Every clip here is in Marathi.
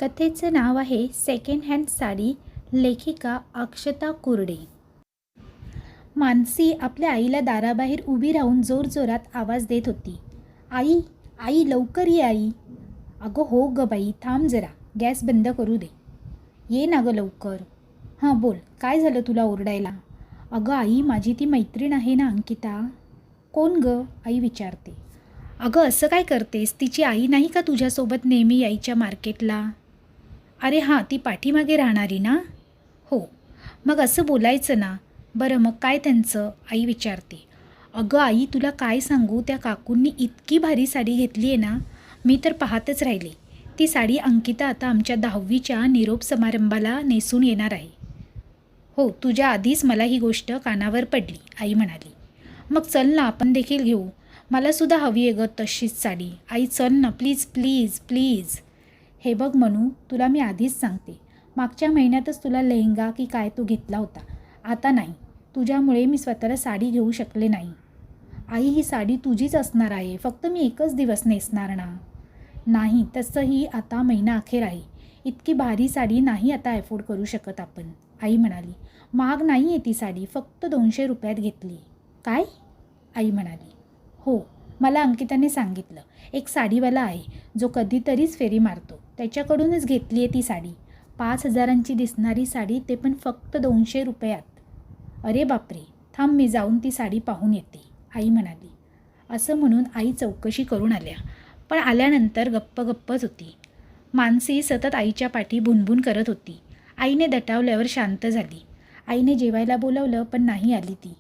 कथेचं नाव आहे सेकंड हँड साडी. लेखिका अक्षता कुर्डे. मानसी आपल्या आईला दाराबाहेर उभी राहून जोरजोरात आवाज देत होती. आई, आई, लवकर ये आई. अगं हो ग बाई, थांब जरा, गॅस बंद करू दे. ये ना गं लवकर. हां बोल, काय झालं तुला ओरडायला? अगं आई, माझी ती मैत्रीण आहे ना अंकिता. कोण ग? आई विचारते. अगं असं काय करतेस? तिची आई नाही का तुझ्यासोबत नेहमी यायच्या मार्केटला? अरे हां, ती पाठीमागे राहणारी ना? हो. मग असं बोलायचं ना. बरं मग काय त्यांचं? आई विचारते. अगं आई, तुला काय सांगू, त्या काकूंनी इतकी भारी साडी घेतली आहे ना, मी तर पाहतच राहिले. ती साडी अंकिता आता आमच्या 10वीच्या निरोप समारंभाला नेसून येणार आहे. हो, तुझ्या आधीच मला ही गोष्ट कानावर पडली, आई म्हणाली. मग चल ना, आपण देखील घेऊ. मलासुद्धा हवी आहे गं तशीच साडी. आई चल ना, प्लीज प्लीज प्लीज. हे बघ मनू, तुला मी आधीच सांगते, मागच्या महिन्यातच तुला लेहंगा की काय तो घेतला होता. आता नाही. तुझ्यामुळे मी स्वतःला साडी घेऊ शकले नाही. आई, ही साडी तुझीच असणार आहे, फक्त मी एकच दिवस नेसणार ना. नाही, तसंही आता महिना अखेर आहे. इतकी भारी साडी नाही आता अफोर्ड करू शकत आपण, आई म्हणाली. महाग नाही आहे ती साडी, फक्त 200 रुपयात घेतली. काय? आई म्हणाली. हो, मला अंकिताने सांगितलं. एक साडीवाला आहे जो कधीतरीच फेरी मारतो, त्याच्याकडूनच घेतली आहे ती साडी. 5,000ची दिसणारी साडी, ते पण फक्त 200 रुपयात. अरे बापरे, थांब मी जाऊन ती साडी पाहून येते, आई म्हणाली. असं म्हणून आई चौकशी करून आल्या, पण आल्यानंतर गप्पच होती. मानसी सतत आईच्या पाठी भुनभुन करत होती. आईने दटावल्यावर शांत झाली. आईने जेवायला बोलावलं पण नाही आली ती.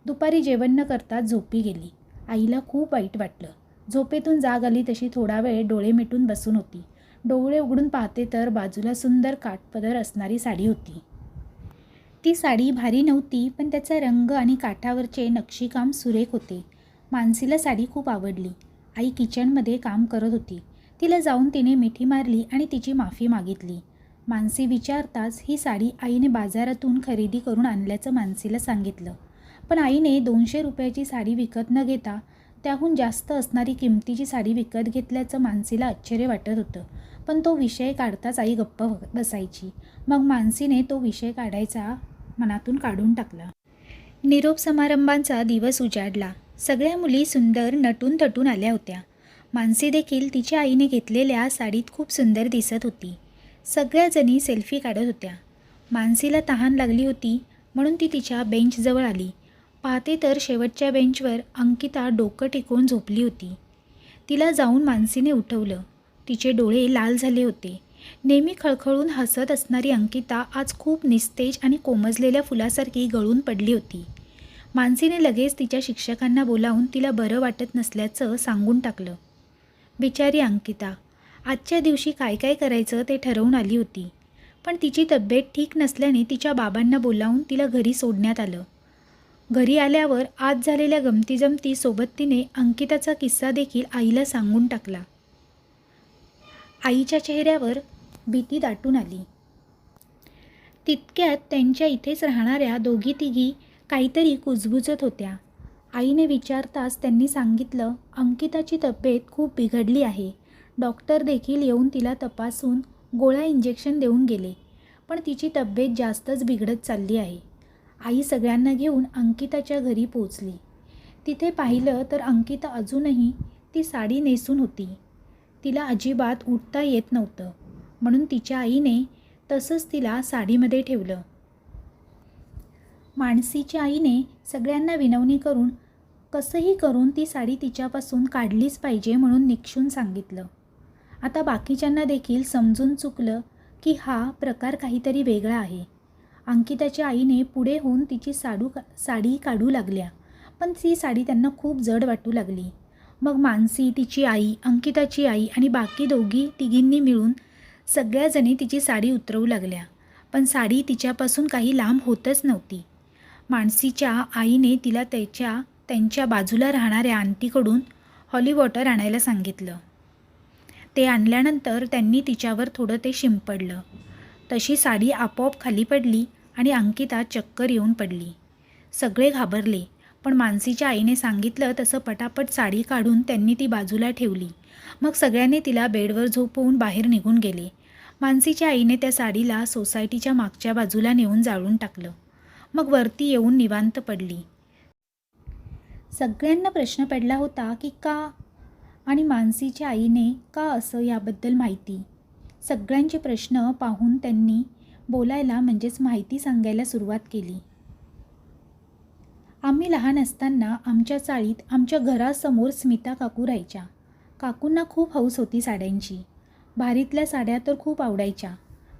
दुपारी जेवण न करता झोपी गेली. आईला खूप वाईट वाटलं. झोपेतून जाग आली तशी थोडा वेळ डोळे मिटून बसून होती. डोळे उघडून पाहते तर बाजूला सुंदर काठपदर असणारी साडी होती. ती साडी भारी नव्हती, पण त्याचा रंग आणि काठावरचे नक्षीकाम सुरेख होते. मानसीला साडी खूप आवडली. आई किचनमध्ये काम करत होती. तिला जाऊन तिने मिठी मारली आणि तिची माफी मागितली. मानसी विचारताच ही साडी आईने बाजारातून खरेदी करून आणल्याचं मानसीला सांगितलं. पण आईने 200 रुपयाची साडी विकत न घेता त्याहून जास्त असणारी किमतीची साडी विकत घेतल्याचं मानसीला आश्चर्य वाटत होतं. पण तो विषय काढताच आई गप्प बसायची. मग मानसीने तो विषय काढायचा मनातून काढून टाकला. निरोप समारंभांचा दिवस उजाडला. सगळ्या मुली सुंदर नटून थटून आल्या होत्या. मानसी देखील तिच्या आईने घेतलेल्या साडीत खूप सुंदर दिसत होती. सगळ्याजणी सेल्फी काढत होत्या. मानसीला तहान लागली होती म्हणून ती तिच्या बेंचजवळ आली. पाहते तर शेवटच्या बेंचवर अंकिता डोकं टेकवून झोपली होती. तिला जाऊन मानसीने उठवलं. तिचे डोळे लाल झाले होते. नेहमी खळखळून हसत असणारी अंकिता आज खूप निस्तेज आणि कोमजलेल्या फुलासारखी गळून पडली होती. मानसीने लगेच तिच्या शिक्षकांना बोलावून तिला बरं वाटत नसल्याचं सांगून टाकलं. बिचारी अंकिता आजच्या दिवशी काय काय करायचं ते ठरवून आली होती. पण तिची तब्येत ठीक नसल्याने तिच्या बाबांना बोलावून तिला घरी सोडण्यात आलं. घरी आल्यावर आज झालेल्या गमतीजमती सोबत तिने अंकिताचा किस्सा देखील आईला सांगून टाकला. आईच्या चेहऱ्यावर भीती दाटून आली. तितक्यात त्यांच्या इथेच राहणाऱ्या दोघी तिघी काहीतरी कुजबुजत होत्या. आईने विचारताच त्यांनी सांगितलं, अंकिताची तब्येत खूप बिघडली आहे. डॉक्टर देखील येऊन तिला तपासून गोळ्या इंजेक्शन देऊन गेले, पण तिची तब्येत जास्तच बिघडत चालली आहे. आई सगळ्यांना घेऊन अंकिताच्या घरी पोचली. तिथे पाहिलं तर अंकिता अजूनही ती साडी नेसून होती. तिला अजिबात उठता येत नव्हतं, म्हणून तिच्या आईने तसंच तिला साडीमध्ये ठेवलं. मानसीच्या आईने सगळ्यांना विनवणी करून कसंही करून ती साडी तिच्यापासून काढलीच पाहिजे म्हणून निक्षून सांगितलं. आता बाकीच्यांना देखील समजून चुकलं की हा प्रकार काहीतरी वेगळा आहे. अंकिताच्या आईने पुढे होऊन तिची साडी काढू लागल्या, पण ती साडी त्यांना खूप जड वाटू लागली. मग मानसी, तिची आई, अंकिताची आई आणि बाकी दोघी तिघींनी मिळून सगळ्याजणी तिची साडी उतरवू लागल्या, पण साडी तिच्यापासून काही लांब होतच नव्हती. मानसीच्या आईने तिला त्यांच्या बाजूला राहणाऱ्या आंटीकडून हॉली वॉटर आणायला सांगितलं. ते आणल्यानंतर त्यांनी तिच्यावर थोडं ते शिंपडलं. तशी साडी आपोआप खाली पडली आणि अंकिता चक्कर येऊन पडली. सगळे घाबरले, पण मानसीच्या आईने सांगितलं तसं पटापट साडी काढून त्यांनी ती बाजूला ठेवली. मग सगळ्यांनी तिला बेडवर झोपवून बाहेर निघून गेले. मानसीच्या आईने त्या साडीला सोसायटीच्या मागच्या बाजूला नेऊन जाळून टाकलं. मग वरती येऊन निवांत पडली. सगळ्यांना प्रश्न पडला होता की का, आणि मानसीच्या आईने का असं याबद्दल माहिती. सगळ्यांचे प्रश्न पाहून त्यांनी बोलायला म्हणजेच माहिती सांगायला सुरुवात केली. आम्ही लहान असताना आमच्या चाळीत आमच्या घरासमोर स्मिता काकू राहायच्या. काकूंना खूप हौस होती साड्यांची. भारीतल्या साड्या तर खूप आवडायच्या,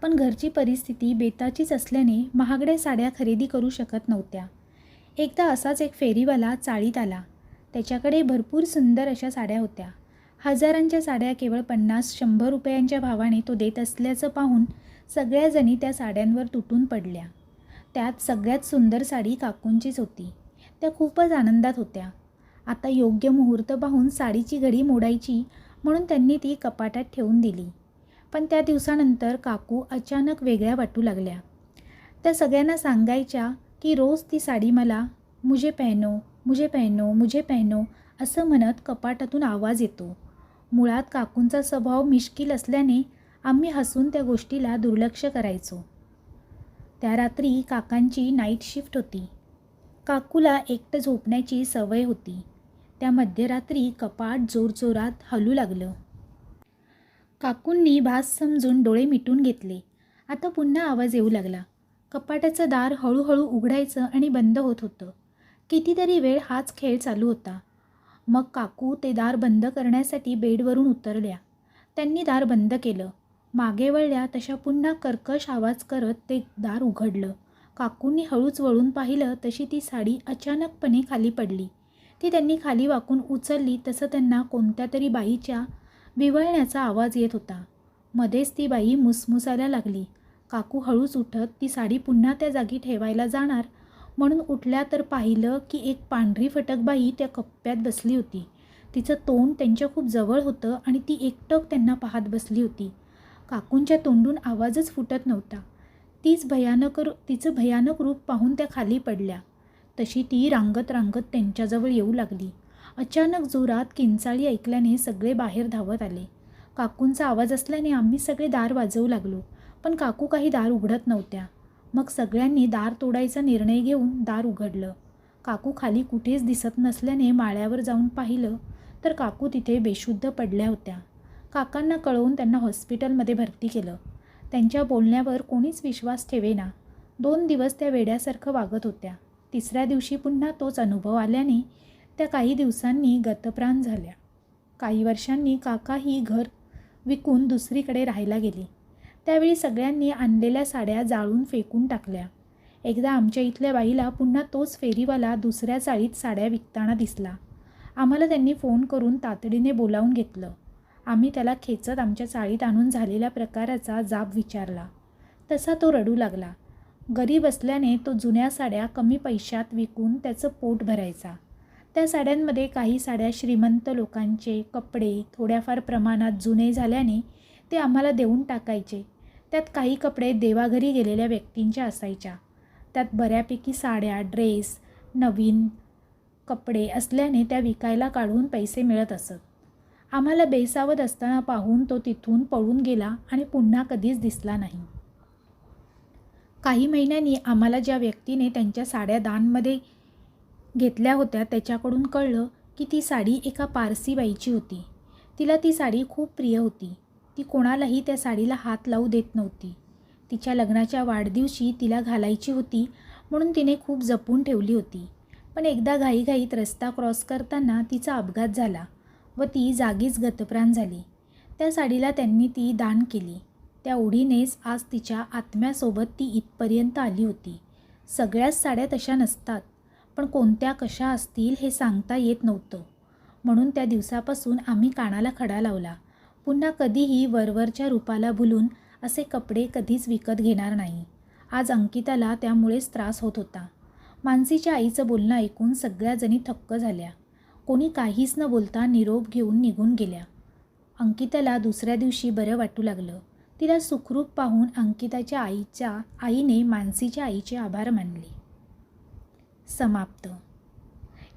पण घरची परिस्थिती बेताचीच असल्याने महागड्या साड्या खरेदी करू शकत नव्हत्या. एकदा असाच एक फेरीवाला चाळीत आला. त्याच्याकडे भरपूर सुंदर अशा साड्या होत्या. हजारांच्या साड्या केवळ 50-100 रुपयांच्या भावाने तो देत असल्याचं पाहून सगळ्याजणी त्या साड्यांवर तुटून पडल्या. त्यात सगळ्यात सुंदर साडी काकूंचीच होती. त्या खूपच आनंदात होत्या. आता योग्य मुहूर्त पाहून साडीची घडी मोडायची म्हणून त्यांनी ती कपाटात ठेवून दिली. पण त्या दिवसानंतर काकू अचानक वेगळ्या वाटू लागल्या. त्या सगळ्यांना सांगायच्या की रोज ती साडी मला मुझे पहनो, मुझे पहनो, मुझे पहनो असं म्हणत कपाटातून आवाज येतो. मुळात काकूंचा स्वभाव मिश्किल असल्याने आम्ही हसून त्या गोष्टीला दुर्लक्ष करायचो. त्या रात्री काकांची नाईट शिफ्ट होती. काकूला एकटं झोपण्याची सवय होती. त्या मध्यरात्री कपाट जोरजोरात हलू लागलं. काकूंनी भास समजून डोळे मिटून घेतले. आता पुन्हा आवाज येऊ लागला. कपाटाचं दार हळूहळू उघडायचं आणि बंद होत होतं. कितीतरी वेळ हाच खेळ चालू होता. मग काकू ते दार बंद करण्यासाठी बेडवरून उतरल्या. त्यांनी दार बंद केलं. मागे वळल्या तशा पुन्हा कर्कश आवाज करत ते दार उघडलं. काकूंनी हळूच वळून पाहिलं तशी ती साडी अचानकपणे खाली पडली. ती त्यांनी खाली वाकून उचलली तसं त्यांना कोणत्या तरी बाईच्या विव्हळण्याचा आवाज येत होता. मध्येच ती बाई मुसमुसायला लागली. काकू हळूच उठत ती साडी पुन्हा त्या जागी ठेवायला जाणार म्हणून उठल्या तर पाहिलं की एक पांढरी फटक बाई त्या कप्प्यात बसली होती. तिचं तोंड त्यांच्या खूप जवळ होतं आणि ती एकटक त्यांना पाहत बसली होती. काकूंच्या तोंडून आवाजच फुटत नव्हता. तिचं भयानक रूप पाहून त्या खाली पडल्या. तशी ती रांगत रांगत त्यांच्याजवळ येऊ लागली. अचानक जोरात किंचाळी ऐकल्याने सगळे बाहेर धावत आले. काकूंचा आवाज असल्याने आम्ही सगळे दार वाजवू लागलो, पण काकू काही दार उघडत नव्हत्या. मग सगळ्यांनी दार तोडायचा निर्णय घेऊन दार उघडलं. काकू खाली कुठेच दिसत नसल्याने माळ्यावर जाऊन पाहिलं तर काकू तिथे बेशुद्ध पडल्या होत्या. काकांना कळवून त्यांना हॉस्पिटलमध्ये भरती केलं. त्यांच्या बोलण्यावर कोणीच विश्वास ठेवेना. 2 दिवस त्या वेड्यासारखं वागत होत्या. तिसऱ्या दिवशी पुन्हा तोच अनुभव आल्याने त्या काही दिवसांनी गतप्राण झाल्या. काही वर्षांनी काका ही घर विकून दुसरीकडे राहायला गेली. त्यावेळी सगळ्यांनी आणलेल्या साड्या जाळून फेकून टाकल्या. एकदा आमच्या इथल्या बाईला पुन्हा तोच फेरीवाला दुसऱ्या चाळीत साड्या विकताना दिसला. आम्हाला त्यांनी फोन करून तातडीने बोलावून घेतलं. आम्ही त्याला खेचत आमच्या चाळीत आणून झालेल्या प्रकाराचा जाब विचारला. तसा तो रडू लागला. गरीब असल्याने तो जुन्या साड्या कमी पैशात विकून त्याचं पोट भरायचा. त्या साड्यांमध्ये काही साड्या श्रीमंत लोकांचे कपडे थोड्याफार प्रमाणात जुने झाल्याने ते आम्हाला देऊन टाकायचे. त्यात काही कपडे देवाघरी गेलेल्या व्यक्तींच्या असायच्या. त्यात बऱ्यापैकी साड्या, ड्रेस, नवीन कपडे असल्याने त्या विकायला काढून पैसे मिळत असत. आम्हाला बेसावध असताना पाहून तो तिथून पळून गेला आणि पुन्हा कधीच दिसला नाही. काही महिन्यांनी आम्हाला ज्या व्यक्तीने त्यांच्या साड्या दानमध्ये घेतल्या होत्या त्याच्याकडून कळलं की ती साडी एका पारसी बाईची होती. तिला ती साडी खूप प्रिय होती. ती कोणालाही त्या साडीला हात लावू देत नव्हती. तिच्या लग्नाच्या वाढदिवशी तिला घालायची होती म्हणून तिने खूप जपून ठेवली होती. पण एकदा घाईघाईत रस्ता क्रॉस करताना तिचा अपघात झाला व ती जागीच गतप्राण झाली. त्या साडीला त्यांनी ती दान केली. त्या ओढीनेच आज तिच्या आत्म्यासोबत ती इथपर्यंत आली होती. सगळ्याच साड्या तशा नसतात, पण कोणत्या कशा असतील हे सांगता येत नव्हतं. म्हणून त्या दिवसापासून आम्ही कानाला खडा लावला. पुन्हा कधीही वरवरच्या रूपाला भुलून असे कपडे कधीच विकत घेणार नाही. आज अंकिताला त्यामुळेच त्रास होत होता. मानसीच्या आईचं बोलणं ऐकून सगळ्याजणी थक्क झाल्या. कोणी काहीच न बोलता निरोप घेऊन निघून गेल्या. अंकिताला दुसऱ्या दिवशी बरं वाटू लागलं. तिला सुखरूप पाहून अंकिताच्या आईने मानसीच्या आईचे आभार मानले. समाप्त.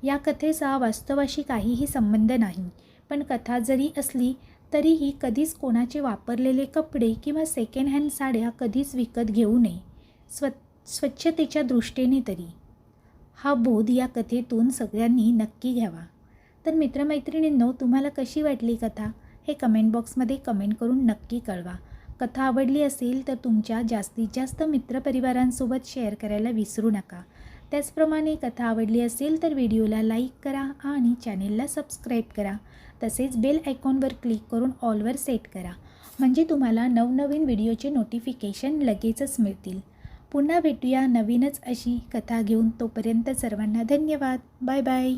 या कथेचा वास्तवाशी काहीही संबंध नाही, पण कथा जरी असली तरीही कधीच कोणाचे वापरलेले कपडे किंवा सेकंड हँड साड्या कधीच विकत घेऊ नये, स्वच्छतेच्या दृष्टीने तरी. हा बोध या कथेतून सगळ्यांनी नक्की घ्यावा. तर मित्रमैत्रिणींनो, तुम्हाला कशी वाटली कथा हे कमेंट बॉक्समध्ये कमेंट करून नक्की कळवा. कथा आवडली असेल तर तुमच्या जास्तीत जास्त मित्रपरिवारांसोबत शेअर करायला विसरू नका. त्याचप्रमाणे कथा आवडली असेल तर व्हिडिओला लाईक करा आणि चॅनेलला सबस्क्राईब करा. तसेच बेल आयकॉनवर क्लिक करून ऑलवर सेट करा, म्हणजे तुम्हाला नवनवीन व्हिडिओचे नोटिफिकेशन लगेचच मिळतील. पुन्हा भेटूया नवीनच अशी कथा घेऊन. तोपर्यंत सर्वांना धन्यवाद. Bye bye.